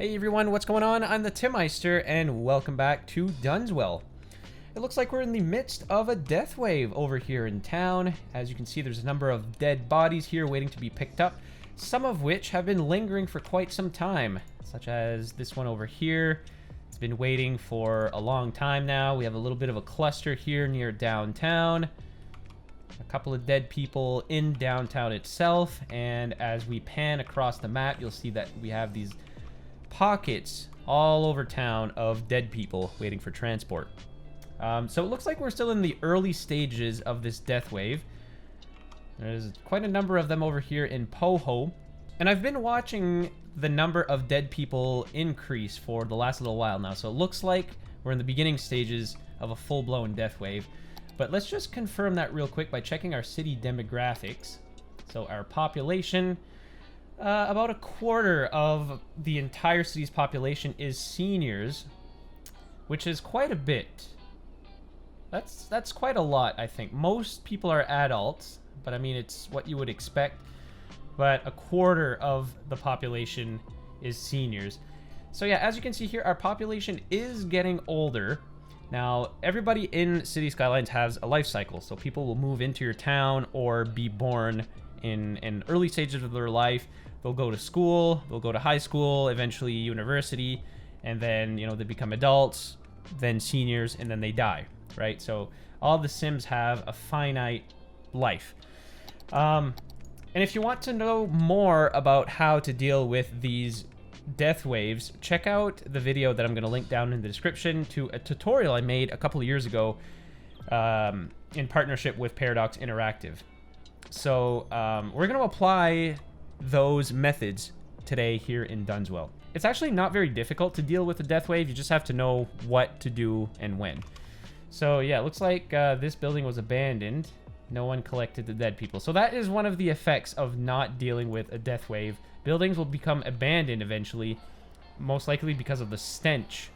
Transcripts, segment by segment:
Hey everyone, what's going on? I'm the Timmeister, and welcome back to Dunswell. It looks like we're in the midst of a death wave over here in town. As you can see, there's a number of dead bodies here waiting to be picked up, some of which have been lingering for quite some time, such as this one over here. It's been waiting for a long time now. We have a little bit of a cluster here near downtown. A couple of dead people in downtown itself, and as we pan across the map, you'll see that we have these pockets all over town of dead people waiting for transport. So it looks like we're still in the early stages of this death wave. There's quite a number of them over here in Poho, and I've been watching the number of dead people increase for the last little while now. So it looks like we're in the beginning stages of a full-blown death wave. But let's just confirm that real quick by checking our city demographics. So our population, about a quarter of the entire city's population is seniors, which is quite a bit. That's quite a lot, I think. Most people are adults, but I mean, it's what you would expect. But a quarter of the population is seniors. So yeah, as you can see here, our population is getting older. Now, everybody in City Skylines has a life cycle, so people will move into your town or be born in early stages of their life. They'll go to school, they'll go to high school, eventually university, and then, you know, they become adults, then seniors, and then they die, right? So all the Sims have a finite life. And if you want to know more about how to deal with these death waves, check out the video that I'm going to link down in the description to a tutorial I made a couple of years ago in partnership with Paradox Interactive. So we're going to apply those methods today here in Dunswell. It's actually not very difficult to deal with a death wave. You just have to know what to do and when. So yeah, it looks like this building was abandoned. No one collected the dead people. So that is one of the effects of not dealing with a death wave. Buildings will become abandoned eventually, most likely because of the stench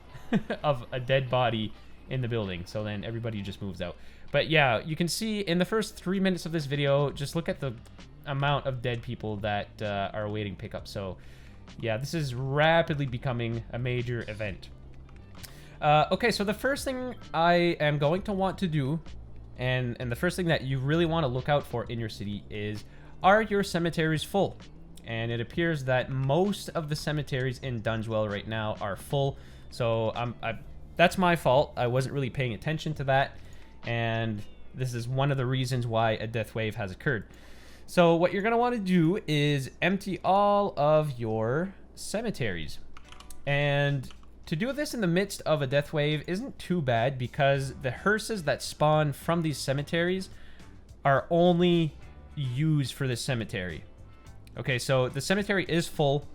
of a dead body in the building. So then everybody just moves out. But yeah, you can see in the first 3 minutes of this video, just look at the amount of dead people that are awaiting pickup. So yeah, this is rapidly becoming a major event. Okay, so the first thing I am going to want to do, and the first thing that you really want to look out for in your city is, are your cemeteries full? And it appears that most of the cemeteries in Dunswell right now are full. So that's my fault. I wasn't really paying attention to that. And this is one of the reasons why a death wave has occurred. So what you're going to want to do is empty all of your cemeteries. And to do this in the midst of a death wave isn't too bad, because the hearses that spawn from these cemeteries are only used for this cemetery. Okay, so the cemetery is full,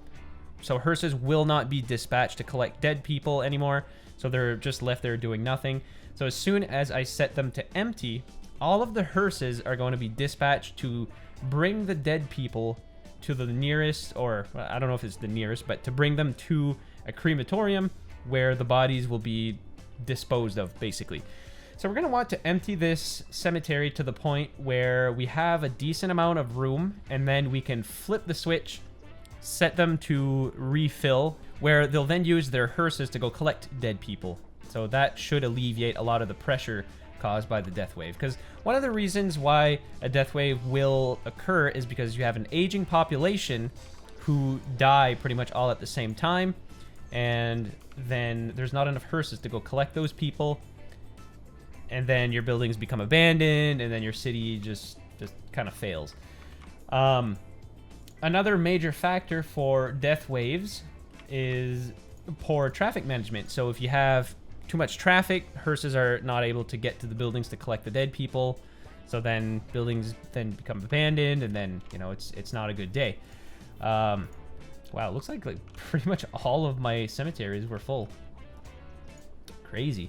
so hearses will not be dispatched to collect dead people anymore, so they're just left there doing nothing. So as soon as I set them to empty, all of the hearses are going to be dispatched to bring the dead people to the nearest, or I don't know if it's the nearest, but to bring them to a crematorium where the bodies will be disposed of, basically. So we're going to want to empty this cemetery to the point where we have a decent amount of room, and then we can flip the switch, set them to refill, where they'll then use their hearses to go collect dead people. So that should alleviate a lot of the pressure caused by the death wave. Because one of the reasons why a death wave will occur is because you have an aging population who die pretty much all at the same time, and then there's not enough hearses to go collect those people. And then your buildings become abandoned, and then your city just kind of fails. Another major factor for death waves is poor traffic management. So if you have too much traffic, hearses are not able to get to the buildings to collect the dead people. So then buildings then become abandoned, and then, you know, it's not a good day. Wow, it looks like pretty much all of my cemeteries were full. Crazy.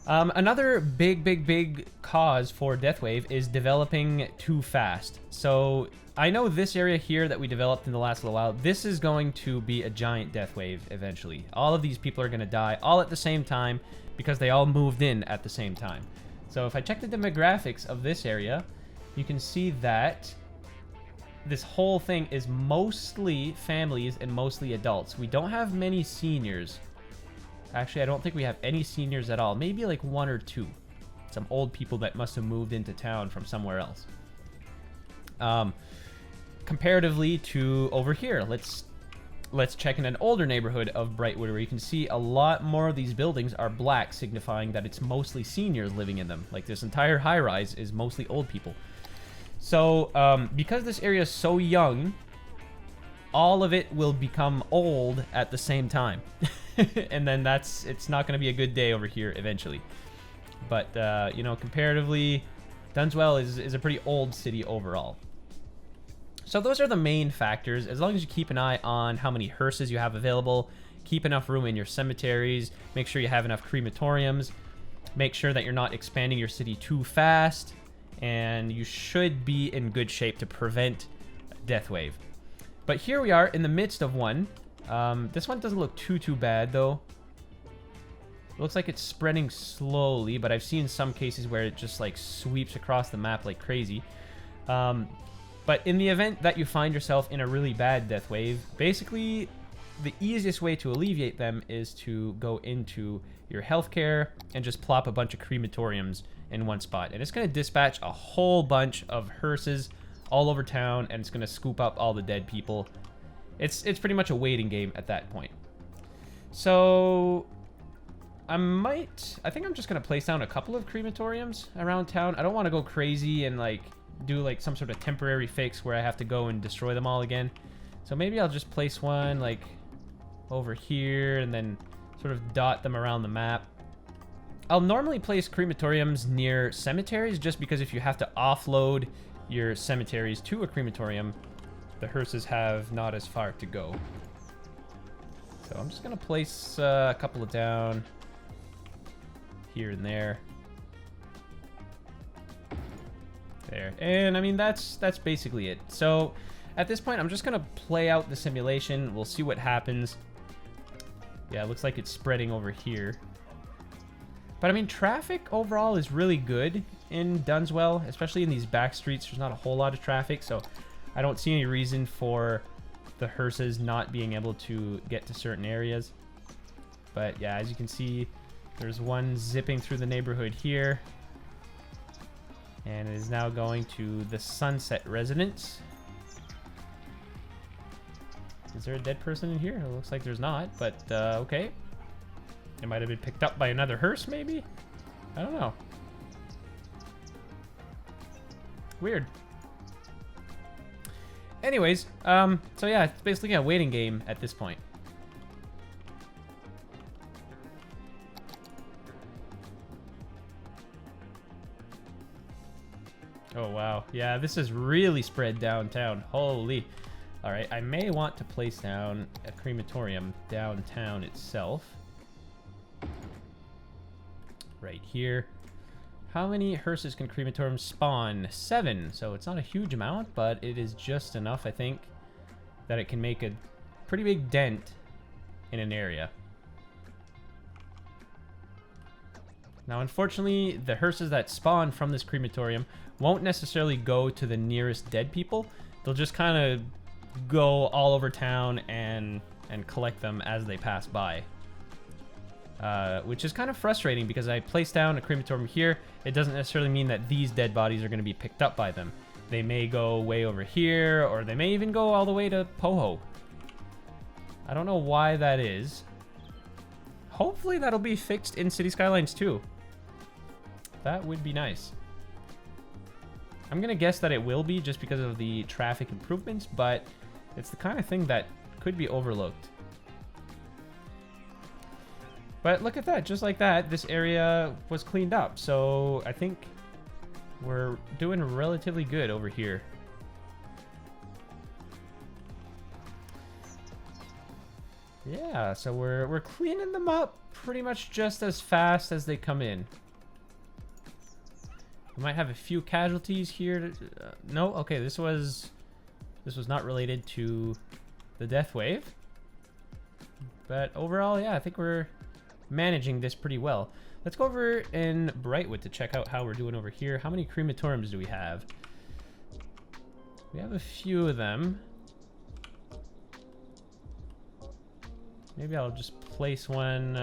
Another big cause for death wave is developing too fast. So I know this area here that we developed in the last little while, this is going to be a giant death wave eventually. All of these people are going to die all at the same time because they all moved in at the same time. So if I check the demographics of this area, you can see that this whole thing is mostly families and mostly adults. We don't have many seniors. Actually, I don't think we have any seniors at all. Maybe like one or two. Some old people that must have moved into town from somewhere else. Comparatively to over here, let's check in an older neighborhood of Brightwood, where you can see a lot more of these buildings are black, signifying that it's mostly seniors living in them. Like this entire high-rise is mostly old people. So because this area is so young, all of it will become old at the same time. And then it's not going to be a good day over here eventually. But you know, comparatively, Dunswell is a pretty old city overall. So those are the main factors. As long as you keep an eye on how many hearses you have available, keep enough room in your cemeteries, make sure you have enough crematoriums, make sure that you're not expanding your city too fast, and you should be in good shape to prevent a death wave. But here we are in the midst of one. This one doesn't look too bad though. It looks like it's spreading slowly, but I've seen some cases where it just like sweeps across the map like crazy. But in the event that you find yourself in a really bad death wave, basically the easiest way to alleviate them is to go into your healthcare and just plop a bunch of crematoriums in one spot. And it's going to dispatch a whole bunch of hearses all over town, and it's going to scoop up all the dead people. It's pretty much a waiting game at that point. So I think I'm just going to place down a couple of crematoriums around town. I don't want to go crazy and like do like some sort of temporary fix where I have to go and destroy them all again. So maybe I'll just place one like over here and then sort of dot them around the map. I'll normally place crematoriums near cemeteries just because if you have to offload your cemeteries to a crematorium, the hearses have not as far to go. So I'm just gonna place a couple of down here and there. There. And I mean, that's basically it. So at this point, I'm just going to play out the simulation. We'll see what happens. Yeah, it looks like it's spreading over here. But I mean, traffic overall is really good in Dunswell, especially in these back streets. There's not a whole lot of traffic, so I don't see any reason for the hearses not being able to get to certain areas. But yeah, as you can see, there's one zipping through the neighborhood here. And it is now going to the Sunset residence. Is there a dead person in here? It looks like there's not, but okay. It might have been picked up by another hearse, maybe? I don't know. Weird. Anyways, so yeah, it's basically a waiting game at this point. Oh, wow. Yeah, this is really spread downtown. Holy. All right, I may want to place down a crematorium downtown itself. Right here. How many hearses can crematoriums spawn? 7. So it's not a huge amount, but it is just enough, I think, that it can make a pretty big dent in an area. Now, unfortunately, the hearses that spawn from this crematorium won't necessarily go to the nearest dead people. They'll just kind of go all over town and collect them as they pass by. Which is kind of frustrating because I placed down a crematorium here. It doesn't necessarily mean that these dead bodies are going to be picked up by them. They may go way over here, or they may even go all the way to Poho. I don't know why that is. Hopefully that'll be fixed in City Skylines too. That would be nice. I'm gonna guess that it will be just because of the traffic improvements, but it's the kind of thing that could be overlooked. But look at that, just like that, this area was cleaned up. So I think we're doing relatively good over here. Yeah, so we're cleaning them up pretty much just as fast as they come in. We might have a few casualties here. No, okay, this was not related to the death wave. But overall, yeah, I think we're managing this pretty well. Let's go over in Brightwood to check out how we're doing over here. How many crematoriums do we have? We have a few of them. Maybe I'll just place one.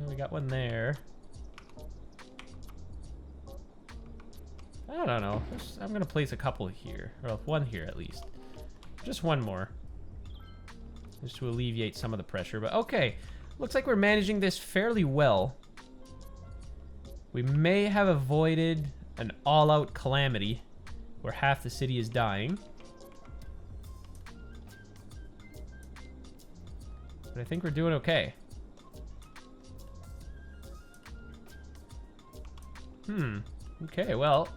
We got one there. I don't know. I'm gonna place a couple here, or one here at least. Just one more, just to alleviate some of the pressure. But okay, looks like we're managing this fairly well. We may have avoided an all-out calamity where half the city is dying. But I think we're doing okay. Okay, well,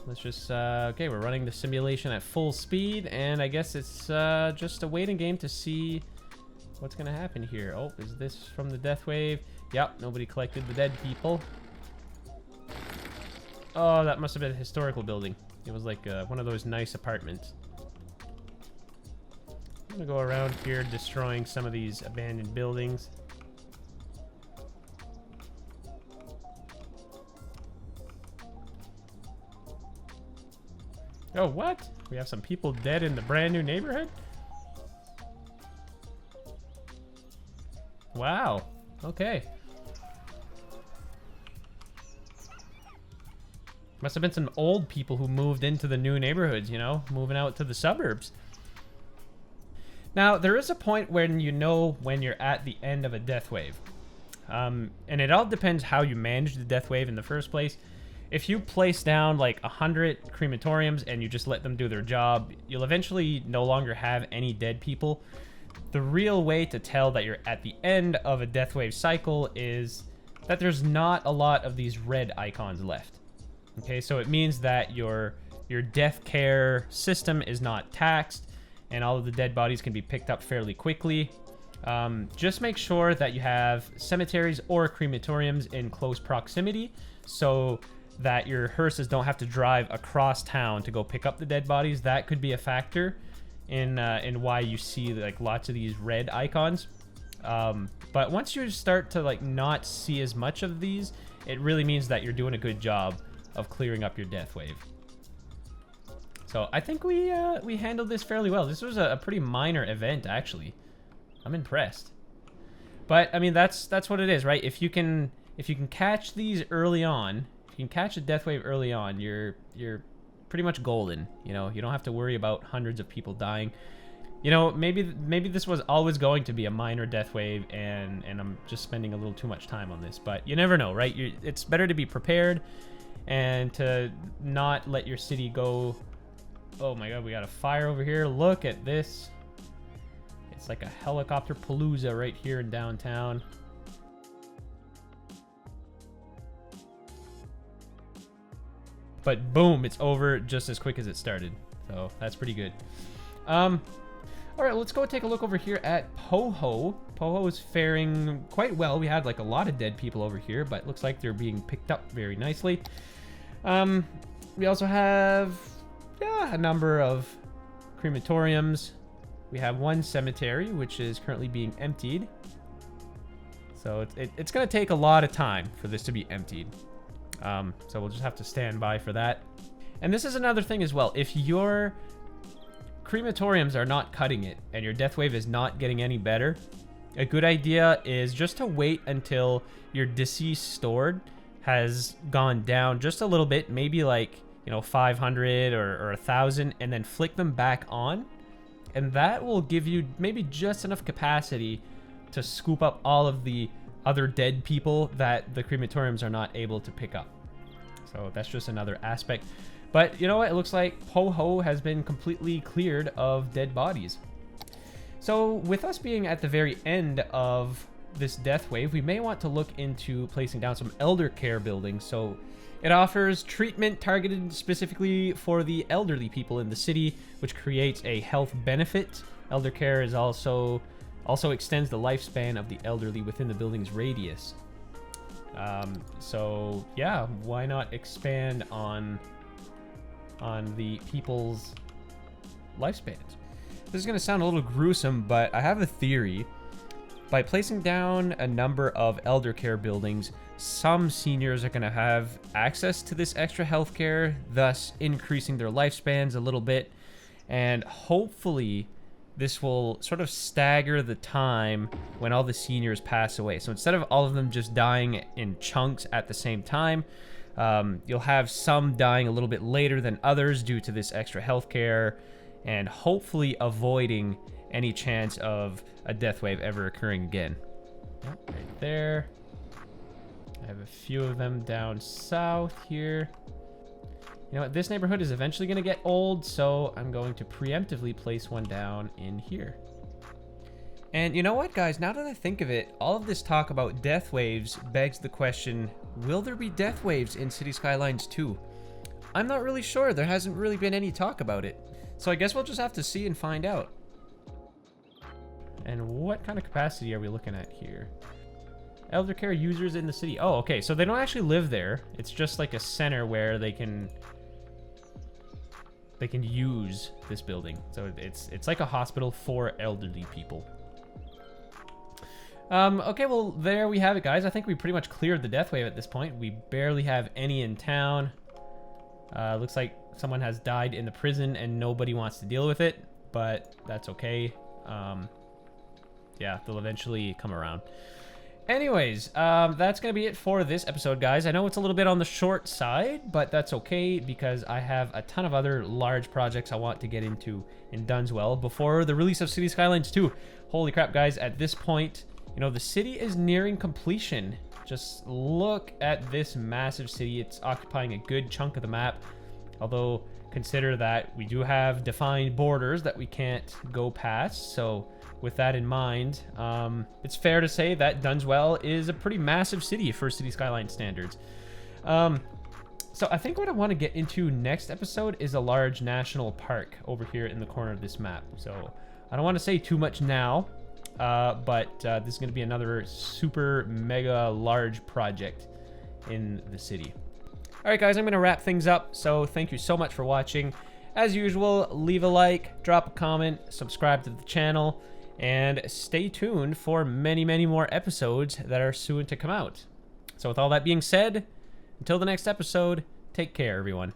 let's just, okay, we're running the simulation at full speed, and I guess it's just a waiting game to see what's gonna happen here. Oh, is this from the death wave? Yep, nobody collected the dead people. Oh, that must have been a historical building. It was like one of those nice apartments. I'm gonna go around here destroying some of these abandoned buildings. Oh, what? We have some people dead in the brand new neighborhood? Wow. Okay. Must have been some old people who moved into the new neighborhoods, you know, moving out to the suburbs. Now, there is a point when you know when you're at the end of a death wave. And it all depends how you manage the death wave in the first place. If you place down like 100 crematoriums and you just let them do their job, you'll eventually no longer have any dead people. The real way to tell that you're at the end of a death wave cycle is that there's not a lot of these red icons left. Okay, so it means that your death care system is not taxed and all of the dead bodies can be picked up fairly quickly. Just make sure that you have cemeteries or crematoriums in close proximity so that your hearses don't have to drive across town to go pick up the dead bodies. That could be a factor in why you see like lots of these red icons. But once you start to like not see as much of these, it really means that you're doing a good job of clearing up your death wave. So I think we handled this fairly well. This was a pretty minor event, actually. I'm impressed. But I mean, that's what it is, right? If you can catch these early on, if you can catch a death wave early on, you're pretty much golden. You know, you don't have to worry about hundreds of people dying. You know, maybe this was always going to be a minor death wave, and I'm just spending a little too much time on this. But you never know, right? It's better to be prepared and to not let your city go. Oh my god, we got a fire over here. Look at this. It's like a helicopter palooza right here in downtown. But boom, it's over just as quick as it started. So that's pretty good. All right, let's go take a look over here at Poho. Poho is faring quite well. We had like a lot of dead people over here, but it looks like they're being picked up very nicely. We also have a number of crematoriums. We have one cemetery, which is currently being emptied. So it's going to take a lot of time for this to be emptied. So we'll just have to stand by for that. And this is another thing as well. If your crematoriums are not cutting it and your death wave is not getting any better, a good idea is just to wait until your deceased stored has gone down just a little bit, maybe like, you know, 500 or 1,000, and then flick them back on. And that will give you maybe just enough capacity to scoop up all of the other dead people that the crematoriums are not able to pick up. So that's just another aspect. But you know what? It looks like Poho has been completely cleared of dead bodies. So with us being at the very end of this death wave, we may want to look into placing down some elder care buildings. So it offers treatment targeted specifically for the elderly people in the city, which creates a health benefit. Elder care is also extends the lifespan of the elderly within the building's radius. So yeah, why not expand on the people's lifespans? This is going to sound a little gruesome, but I have a theory. By placing down a number of elder care buildings, some seniors are going to have access to this extra healthcare, thus increasing their lifespans a little bit. And hopefully this will sort of stagger the time when all the seniors pass away. So instead of all of them just dying in chunks at the same time, you'll have some dying a little bit later than others due to this extra healthcare, and hopefully avoiding any chance of a death wave ever occurring again. Yep, right there. I have a few of them down south here. You know what? This neighborhood is eventually going to get old, so I'm going to preemptively place one down in here. And you know what, guys? Now that I think of it, all of this talk about death waves begs the question, will there be death waves in City Skylines 2? I'm not really sure. There hasn't really been any talk about it. So I guess we'll just have to see and find out. And what kind of capacity are we looking at here? Elder care users in the city. Oh, okay. So they don't actually live there. It's just like a center where they can use this building. So it's like a hospital for elderly people. Okay, well, there we have it, guys. I think we pretty much cleared the death wave at this point. We barely have any in town. Looks like someone has died in the prison and nobody wants to deal with it, but that's okay. Yeah, they'll eventually come around. Anyways, that's going to be it for this episode, guys. I know it's a little bit on the short side, but that's okay because I have a ton of other large projects I want to get into in Dunswell before the release of City Skylines 2. Holy crap, guys, at this point, you know, the city is nearing completion. Just look at this massive city. It's occupying a good chunk of the map, although consider that we do have defined borders that we can't go past, so with that in mind, it's fair to say that Dunswell is a pretty massive city for City Skyline standards. So I think what I want to get into next episode is a large national park over here in the corner of this map. So I don't want to say too much now, but this is going to be another super mega large project in the city. All right, guys, I'm going to wrap things up. So thank you so much for watching. As usual, leave a like, drop a comment, subscribe to the channel, and stay tuned for many, many more episodes that are soon to come out. So with all that being said, until the next episode, take care, everyone.